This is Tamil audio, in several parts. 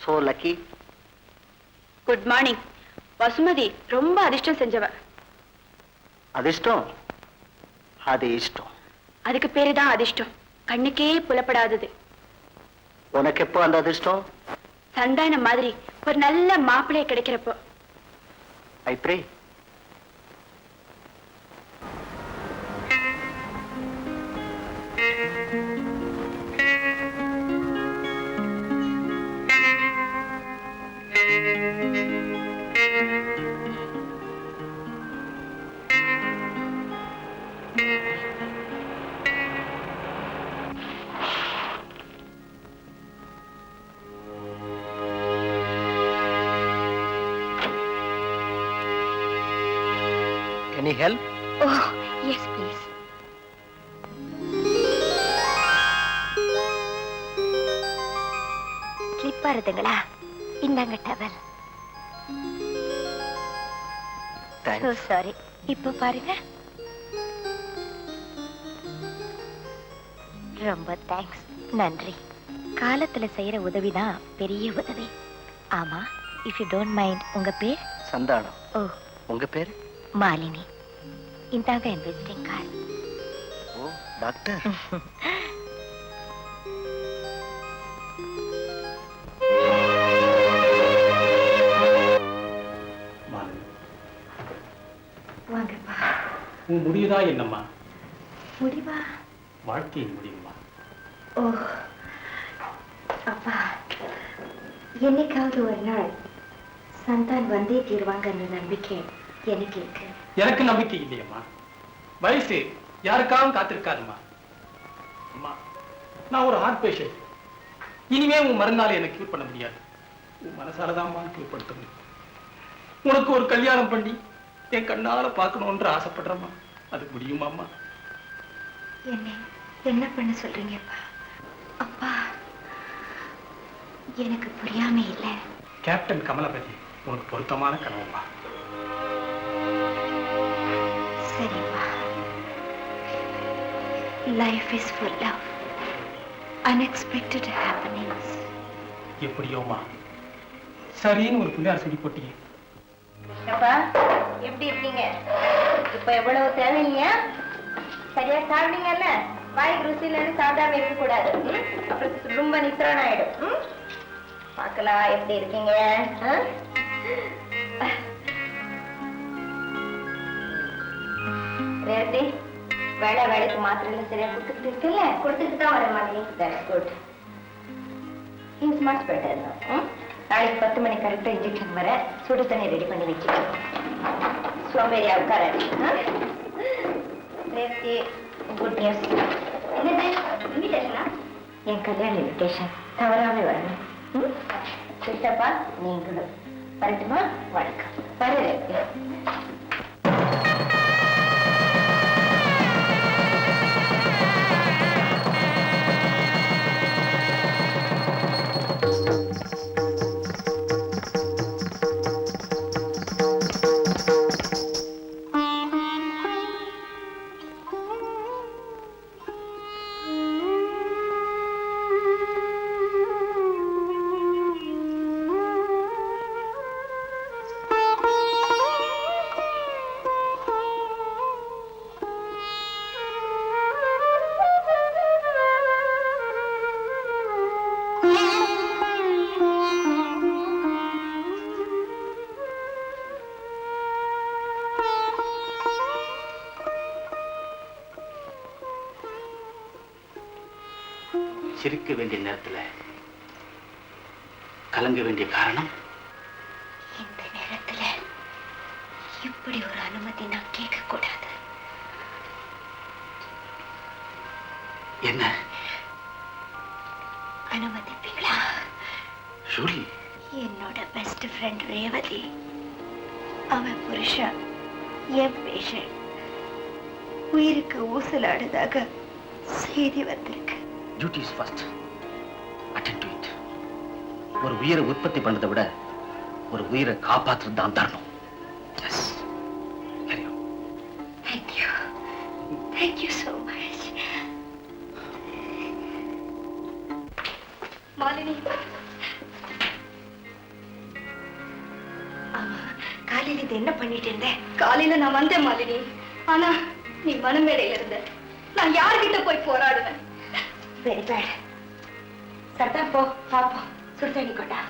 So lucky. Good morning. Vasumathi ரொம்ப அதிர்ஷ்டம் செஞ்சவ. அதிர்ஷ்டம்? அது இஷ்டம். அதுக்கு பேருதான் அதிர்ஷ்டம். கண்ணுக்கே புலப்படாதது. உனக்கு எப்போ அந்த அதிர்ஷ்டம்? சந்தானம் மாதிரி ஒரு நல்ல மாப்பிள்ளைய கிடைக்கிறப்போ. I pray. Any help? Oh, yes, please. ஸ்லிப்பா இருந்துங்களா? இந்தாங்க டவல். So sorry. இப்போ பாருங்க. ரொம்ப தேங்க்ஸ். நன்றி. காலத்துல செய்யற உதவிதான் பெரிய உதவி. ஆமா, if you don't mind, உங்க பேர்? சந்தானம். ஓ, உங்க பேர்? மாலினி. இந்தாங்க என் விசிட்டிங் கார்டு. ஓ, டாக்டர். வாங்கப்பா. உன் முடிவுதா என்னம்மா? முடிவா? வாழ்க்கையின் முடிவுமா? ஓ அப்பா, என்னைக்காவது ஒரு நாள் சந்தான் வந்தே தீர்வாங்கன்ற நம்பிக்கை எனக்கு இருக்கு. எனக்கு நம்பிக்கை இல்லையம்மா. வயசு யாருக்காகவும் காத்திருக்காதுமா. அம்மா, நான் ஒரு ஹார்ட் பேஷண்ட். இனிமே உன் மருந்தால எனக்கு கியூர் பண்ண முடியாது. உன் மனசாலதான் கியூர் படுத்த முடியும். உனக்கு ஒரு கல்யாணம் பண்ணி என் கண்ணால பார்க்கணும்ன்ற ஆசைப்படுறம்மா. அது முடியுமாம்மா? என்ன பண்ண சொல்றீங்கப்பா? அப்பா, எனக்கு புரியாம இல்ல. கேப்டன் கமலபதி உனக்கு பொருத்தமான கனவுமா. சரிப்பா. Life is full of unexpected happenings. எப்படியோமா சரின்னு ஒரு பிள்ளையார் சொல்லி போட்டீங்க. அப்பா, எப்படி இருக்கீங்க? இப்ப எவ்வளவு தேவைங்க? சரியா சாப்பிட்டீங்கல்ல? வாய்க்கு ருசியில சாப்பிடாம இருக்க கூடாது. அப்புறம் ரொம்ப நித்திரன் ஆயிடும். பார்க்கலாம் எப்படி இருக்கீங்க. ரேவதி, வேலைக்கு மாத்திரை சரியா கொடுத்துட்டு இருக்குல்ல? கொடுத்துட்டு தான் வர மாதிரி. That's good. Is much better. நாளைக்கு 10 மணி கரெக்டா இன்ஜெக்ஷன் வர சுடு தண்ணி ரெடி பண்ணி வச்சுக்கோங்க. சோம்பேறியா உட்கார. Revathi, good news. என்னது இன்விடேஷனா? என் கல்யாண இன்விடேஷன் தவறாம வரணும். சித்தப்பா நீங்களும் வரட்டுமா? வணக்கம். வர ரேவதி. சிரிக்க வேண்டிய நேரத்துல கலங்க வேண்டிய காரணம்? இந்த நேரத்துல இப்படி ஒரு அனுமதி நான் கேட்க கூடாது. என்ன அனுமதிப்பீங்களா? ஷூலி, என்னோட பெஸ்ட் ஃப்ரெண்ட் ரேவதி, அவன் புருஷன் என் பேஷண்ட் உயிருக்கு ஊசலாடுதாக செய்தி வந்திருக்கு. Duty is first. Attend to it. ஒரு உயிரை உற்பத்தி பண்ணதை விட ஒரு உயிரை காப்பாற்றுறது தான் தரணும். Yes. Thank you so much. Malini, காலையில இது என்ன பண்ணிட்டு இருந்த? காலையில நான் வந்தேன் மாலினி. ஆனா நீ மனமேடையில இருந்த. நான் யார்கிட்ட போய் போராடுவேன்? Very bad. சட்டா போ, பாப்போம். சுடு தண்ணி கொண்டா.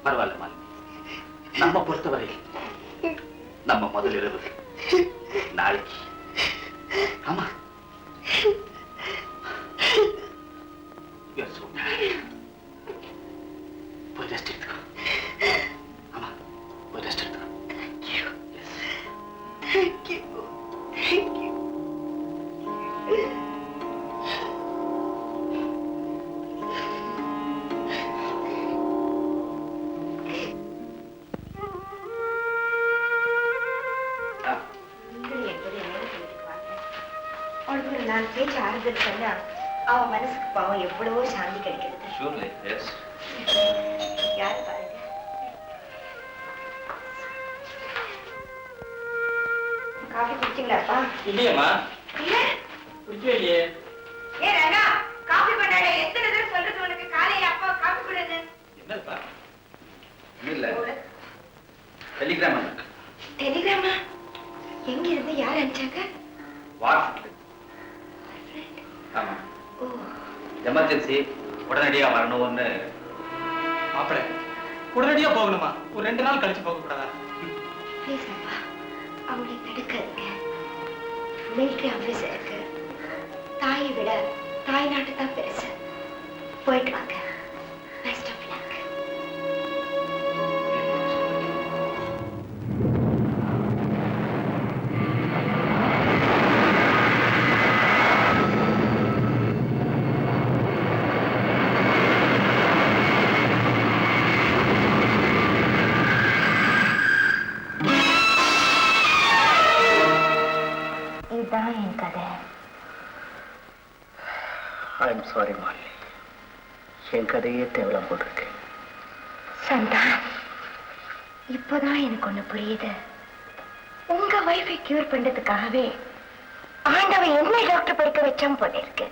பரவாயில்ல மாலினி, நம்ம பொறுத்தவரை நம்ம முதல் இரவு நாளைக்கு. ஆமா, போய் ரெஸ்ட் எடுத்துக்கோ. ஆமா, போய் ரெஸ்ட் எடுத்துக்கோ. Thank you. Thank you. நான் பேச்சு ஆறுதல் சொன்னா அவன் மனசுக்கு பாவம் எவ்வளவோ சாந்தி கிடைக்கிறது. Surely, yes. யாரு பாருங்க. காஃபி குடிச்சிங்களாப்பா? இல்லையம்மா, இல்ல குடிக்கவே இல்லையே. ஏ ரங்கா, காஃபி பண்ணாட. எத்தனை தடவை சொல்றது உனக்கு? காலையில அப்பா காஃபி கொடுன்னு. என்னப்பா? இல்ல, டெலிகிராம். டெலிகிராமா? எங்க இருந்து யார் அனுப்பிச்சாங்க? வாட்ஸ்அப். ஆமா, ஓ, எமர்ஜென்சி, உடனடியா வரணும்னு. மாப்பிள, உடனடியா போகணுமா? ஒரு 2 நாள் கழிச்சு போக கூடாதா? ப்ளீஸ் அப்பா, அவங்களை தடுக்காதீங்க. மிலிட்டரி ஆபீசருக்கு தாயை விட தாய் நாட்டு தான் பெருசு. போயிட்டு வாங்க. Best of luck. இதுதான் என் கதை. ஐம் சாரி மாலினி, என் கதையே தேவலாம் போட்டிருக்கு. சந்தானம், இப்போதான் எனக்கு ஒண்ணு புரியுது. உங்க வைஃபை கியூர் பண்றதுக்காகவே ஆண்டவன் என்ன டாக்டர் படிக்க வச்சான் போல இருக்கு.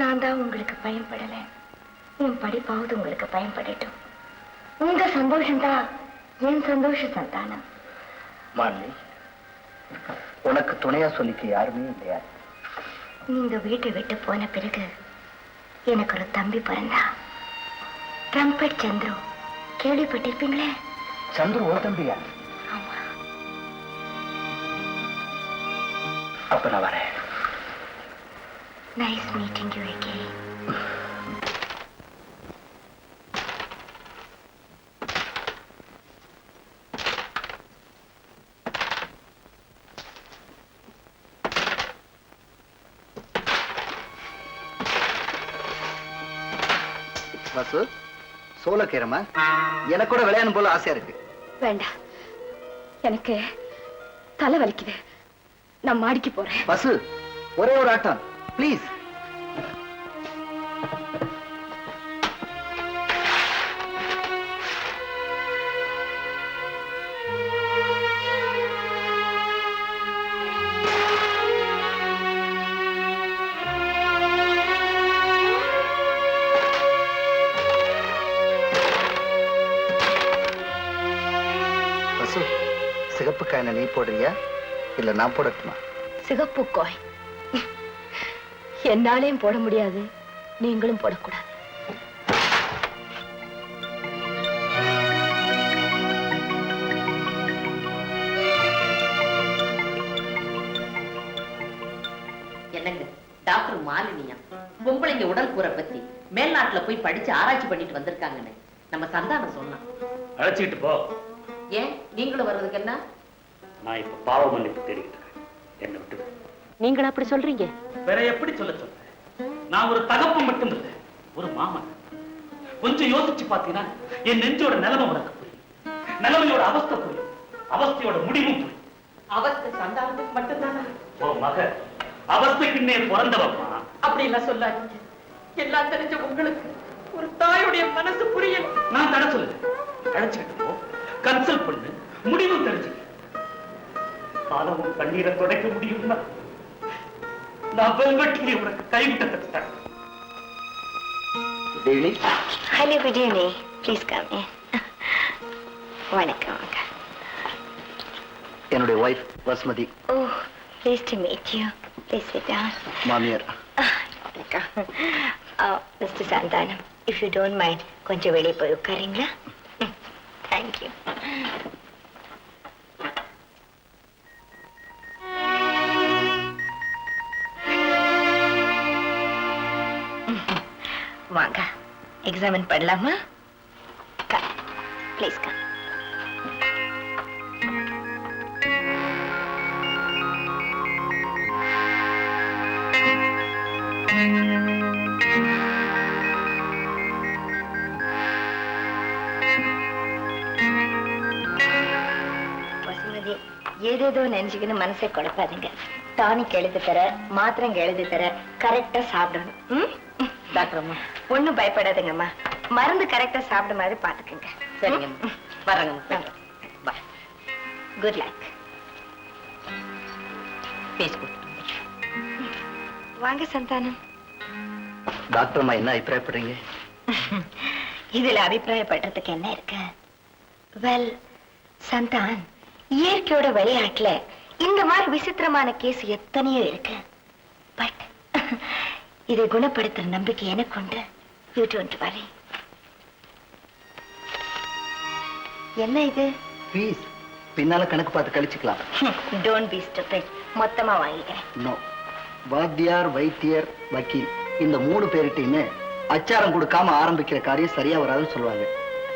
நான் தான் உங்களுக்கு பயன்படல. என் படிப்பாவது உங்களுக்கு பயன்படட்டும். உங்க சந்தோஷம்தான் என் சந்தோஷம் சந்தானம். மாலினி, உனக்கு துணையா சொல்லிக்க யாருமே இல்லையா? நீங்க வீட்டை விட்டு போன பிறகு எனக்கு ஒரு தம்பி பிறந்தா. ட்ரம்பட் சந்துரு. கேள்விப்பட்டிருப்பீங்களே? சந்துரு ஒரு தம்பியா? ஆமா. அப்ப நான் வரேன். Nice meeting you again. Vasu, சோளக்கீரமா? எனக்கு கூட விளையாடும் போல ஆசையா இருக்கு. வேண்டாம், எனக்கு தலை வலிக்குது. நான் மாடிக்கு போறேன். வசு, ஒரே ஒரு ஆட்டம் ப்ளீஸ். சிகப்பு காயினை நீ போடுறியா இல்ல நான் போடட்டுமா? சிகப்பு காயின் என்னாலையும் போட முடியாது, நீங்களும் போடக்கூடாது. டாக்டர் மாலினியா பொம்பளைங்க உடல் கூரை பத்தி மேல்நாட்டுல போய் படிச்சு ஆராய்ச்சி பண்ணிட்டு வந்திருக்காங்கன்னு நம்ம சந்தானம் சொன்னான். அழைச்சிட்டு போ. ஏன் நீங்களும் வர்றதுக்கு என்ன? நான் இப்ப பாவ மன்னிப்பு தேடிக்கிட்டு இருக்கேன். என்ன விட்டு. நீங்களும் அப்படி சொல்றீங்க? வேற எப்படி சொல்ல சொல்றேன்? நான் ஒரு தகப்பன் மட்டும் இல்லை, ஒரு மாமன். கொஞ்சம் யோசிச்சு பாத்தீங்கன்னா என் நெஞ்சோட நிலைமை உனக்கு புரியும். நிலைமையோட அவஸ்தை புரியும். அவஸ்தையோட முடிவும் புரியும். அவஸ்தை சந்தானத்துக்கு மட்டும்தானா? ஓ மக அவஸ்தைக்குன்னே பிறந்தவம்மா. அப்படி எல்லாம் சொல்லாதீங்க. எல்லாம் தெரிஞ்ச உங்களுக்கு ஒரு தாயுடைய மனசு புரியல. நான் தட சொல்லுங்க. அழைச்சிட்டு போ, கன்சல்ட் பண்ணு, முடிவு தெரிஞ்சுக்க. காலமும் கண்ணீரை துடைக்க முடியும்னா நான் வெல்வெட்டிலே உனக்கு கைவிட்ட கற்றுத்தேன். Hello, good evening. Please come in. வணக்கம். என்னுடைய wife Vasumathi. Oh, pleased to meet you. Please sit down. மாமியார். வணக்கம். Mr. Sandanam, if you don't mind, கொஞ்சம் வெளியே போய் உட்காரீங்களா? Thank you. வாங்க, எக்ஸாமின் பண்ணலாமா? Please come. வசுமதி, ஏதேதோ நினைச்சுக்கின்னு மனசை குழப்பாதீங்க. டானிக் எழுதி தர, மாத்திரைங்க எழுதி தர, கரெக்டா சாப்பிடணும். டாக்டர் அம்மா ஒண்ணும் பயப்படாதுங்கம்மா. மருந்து கரெக்டா சாப்பிட மாதிரி பாத்துக்கங்க. சரிங்க வரங்க. Good luck. பேசி கொடுத்து வாங்க சந்தானம். டாக்டர் அம்மா என்ன அபிப்பிராயப்படுறீங்க? இதுல அபிப்பிராயப்படுறதுக்கு என்ன இருக்கு? வெல் சந்தான், இயற்கையோட விளையாட்டுல இந்த மாதிரி விசித்திரமான கேஸ் எத்தனையோ இருக்கு. பட் இதை குணப்படுத்துற நம்பிக்கை எனக்கு உண்டு. You don't worry. என்ன இது? ப்ளீஸ், பின்னால கணக்கு பார்த்து கழிச்சுக்கலாம். Don't be stupid. மொத்தமா வாங்கிக்கிறேன். நோ, வாத்தியார், வைத்தியர், வக்கீல் இந்த 3 பேர்கிட்டையுமே அச்சாரம் கொடுக்காம ஆரம்பிக்கிற காரியம் சரியா வராதுன்னு சொல்லுவாங்க.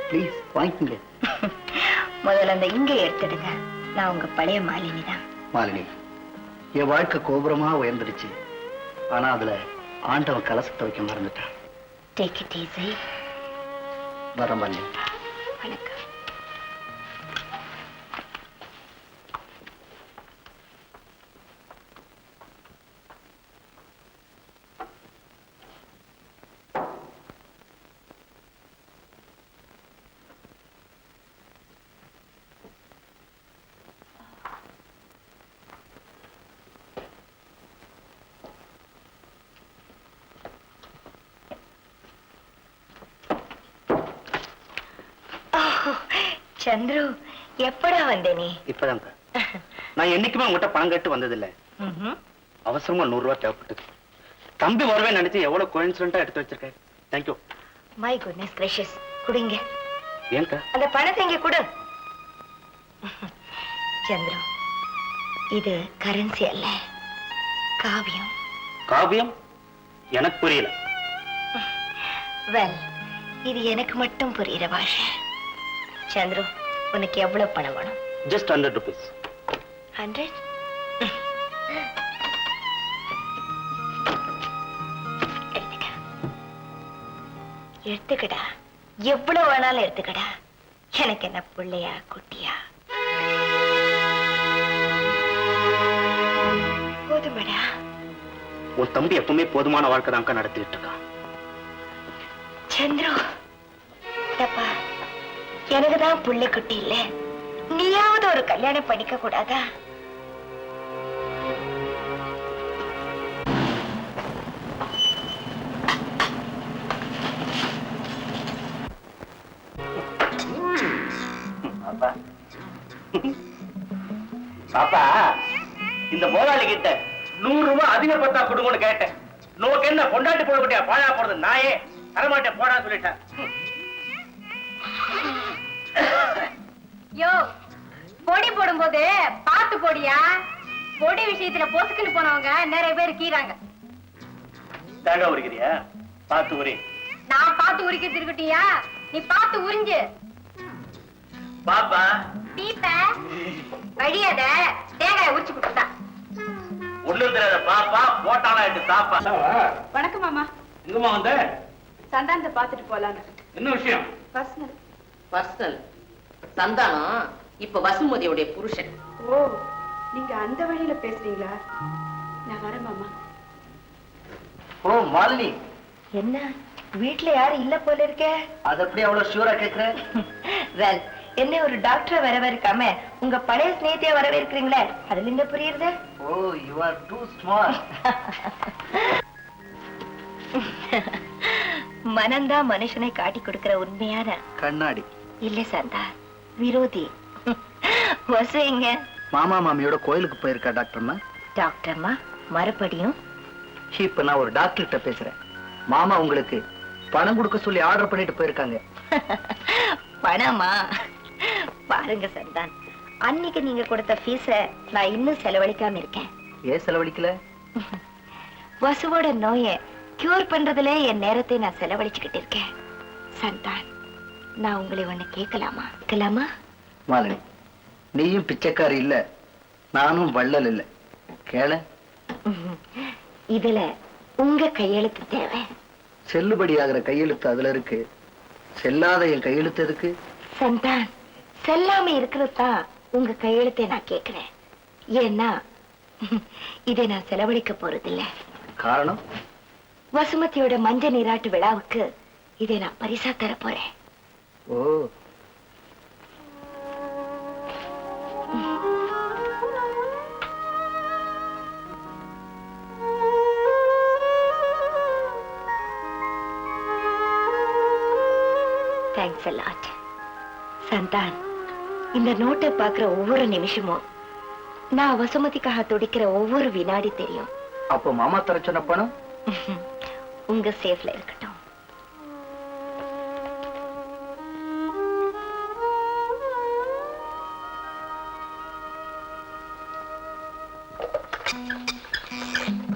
ப்ளீஸ் வாங்கிக்கங்க. முதல்ல அந்த இங்க எடுத்துடுங்க. நான் உங்க பழைய மாலினி தான். மாலினி, என் வாழ்க்கை கோபுரமா உயர்ந்துடுச்சு. ஆனா அதுல ஆண்டவன் கலசத்தை வைக்க மறந்துட்டான். Take it easy. வர மாலினி. வணக்கம். சந்துரு, எப்படா வந்த நீ? இப்பதாங்க. நான் என்னைக்குமே உங்ககிட்ட பணம் கேட்டு வந்ததில்லை. அவசரமா 100 ரூபாய் தேவைப்பட்டது. தம்பி வருவே நினைச்சு எவ்வளவு கோயின்சிடென்ட்டா எடுத்து வச்சிருக்கேன். தேங்க்யூ. My goodness gracious. குடிங்க. ஏன்க்கா? அந்த பணத்தை இங்க கொடு. சந்துரு, இது கரன்சி அல்ல, காவியம். காவியம்? எனக்கு புரியல. வெல், இது எனக்கு மட்டும் புரியுற பாஷை. சந்துரு, உனக்கு எவ்வளவு பணம் வேணும்? Just 100 rupees. 100? எடுத்துக்கடா. எவ்வளவு வேணாலும் எடுத்துக்கடா. எனக்கு என்ன பிள்ளையா குட்டியா? போதுமடா. உன் தம்பி எப்பவுமே போதுமான வாழ்க்கை தான் நடத்திட்டு இருக்கான். சந்துரு, தப்பா, எனக்குதான் புள்ளை குட்டி இல்ல. நீயாவது ஒரு கல்யாணம் பண்ணிக்க கூடாதா? பாப்பா, இந்த முதலாளி கிட்ட 100 ரூபாய் அதிகப்பட்டா கொடுங்கன்னு கேட்டேன். நோக்கு என்ன கொண்டாட்டி போடப்பட்டியா பாழா போறது? நாயே தரமாட்டேன் போடா சொல்லிட்டேன். யோ, பொடி போடும்போது பார்த்து போடியா. பொடி விஷயத்துல பொசுக்குன்னு போனவங்க நிறைய பேர் கீறாங்க. தேங்காய் உரிக்கிறியா? பார்த்து உரி. நான் பார்த்து உரிக்கிறது இருக்கட்டியா, நீ பார்த்து உறிஞ்சு. பாப்பா பீப்ப வழியாத தேங்காய் உரிச்சு கொடுத்தா. ஒண்ணும் தெரியாத பாப்பா போட்டானா எட்டு சாப்பா. வணக்கம் மாமா. எங்கம்மா வந்த? சந்தானத்தை பார்த்துட்டு போலான்னு. என்ன விஷயம்? பர்சனல். பர்சனல். சந்தானம் இப்ப வசுமதியுடைய புருஷன். ஓ, நீங்க அந்த வழியில பேசுறீங்களா? நான் வரேன் மாமா. ஓ மாலினி, என்ன வீட்ல யாரும் இல்ல போல இருக்கே? அது எப்படி அவ்வளவு ஷூரா கேக்குற? வெல், என்ன ஒரு டாக்டரை வரவேற்காம உங்க பழைய ஸ்நேகிதிய வரவேற்கிறீங்களே, அதுல என்ன புரியுது? ஓ, யூ ஆர் டூ ஸ்மார்ட். மனம்தான் மனுஷனை காட்டி கொடுக்கிற உண்மையான கண்ணாடி இல்ல சந்தா, விரோதி. வசு எங்க? மாமா மாமியோட கோயிலுக்கு போயிருக்கா டாக்டர்மா. டாக்டர்மா மறுபடியும்? இப்ப நான் ஒரு டாக்டர்கிட்ட பேசுறேன். மாமா உங்களுக்கு பணம் கொடுக்க சொல்லி ஆர்டர் பண்ணிட்டு போயிருக்காங்க. பணமா? பாருங்க சந்தான், அன்னைக்கு நீங்க கொடுத்த ஃபீஸ நான் இன்னும் செலவழிக்காம இருக்கேன். ஏன் செலவழிக்கல? வசுவோட நோயை கியூர் பண்றதுல என் நேரத்தை நான் செலவழிச்சுக்கிட்டு இருக்கேன். சந்தான், நான் உங்களை ஒண்ணு கேட்கலாமா? மாலினி, நீயும் பிச்சைக்காரி இல்ல, நானும் வள்ளல் இல்ல. கேள. இதுல உங்க கையெழுத்து தேவை. செல்லுபடி ஆகிற கையெழுத்து அதுல இருக்கு, செல்லாத என் கையெழுத்து எதுக்கு? சந்தான், செல்லாம இருக்கிறது தான் உங்க கையெழுத்தை நான் கேட்கிறேன். ஏன்னா இதை நான் செலவழிக்க போறதில்ல. காரணம்? வசுமதியோட மஞ்ச நீராட்டு விழாவுக்கு இதை நான் பரிசா தர போறேன். ஓ, தேங்க்ஸ் a lot. சந்தான், இந்த நோட்டை பார்க்கிற ஒவ்வொரு நிமிஷமும் நான் வசுமதிக்காக துடிக்கிற ஒவ்வொரு வினாடி தெரியும். அப்போ மாமா தர சொன்ன பணம் உங்க சேஃப்ல இருக்கட்டும்.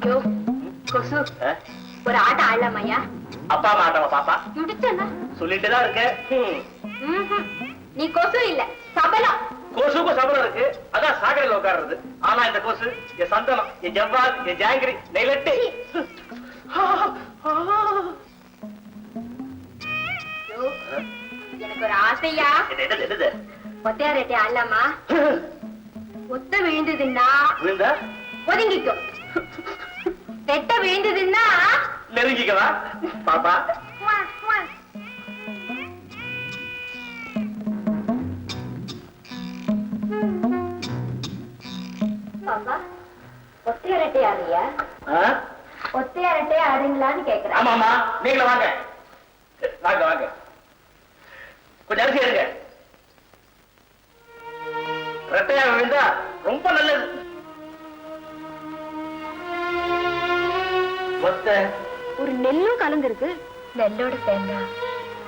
யோ, கொசு, ஒரு ஆட்டம் ஆடலாமையா? அப்பா மாட்டவ பாப்பா முடிச்சா சொல்லிட்டுதான் இருக்க. நீ கொசு இல்ல, சபலம். கொசுக்கும் சபலம் இருக்கு, அதான் சாக்கடையில உட்கார்றது. ஆனா இந்த கொசு என் சந்தனம், என் ஜவ்வாது, என் ஜாங்கிரி, நெய்லட்டு. யோ, எனக்கு ஒரு ஆசையா. என்னது? ஒத்தையா ரெட்டை ஆடலாமா? ஒத்த விழுந்ததுன்னா விழுந்தா ஒதுங்கிக்கும், ரெட்டை விழுந்ததுன்னா நெருங்கிக்கவா பாப்பா? பாப்பா, ஒத்தையா ரெட்டை ஆடுறியா? ஆ? ஒத்தையா ரெட்டை ஆடுங்களான்னு கேக்குறேன். ஆமாமா, நீங்களும் வாங்க வாங்க வாங்க. கொஞ்சம் அரிசி எடுங்க. ரெட்டையா விழுந்தா ரொம்ப நல்லது. ஒத்த ஒரு நெல்லும் கலந்துருக்கு. நெல்லோட சேர்ந்தா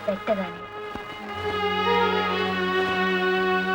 ரெட்டை தானே.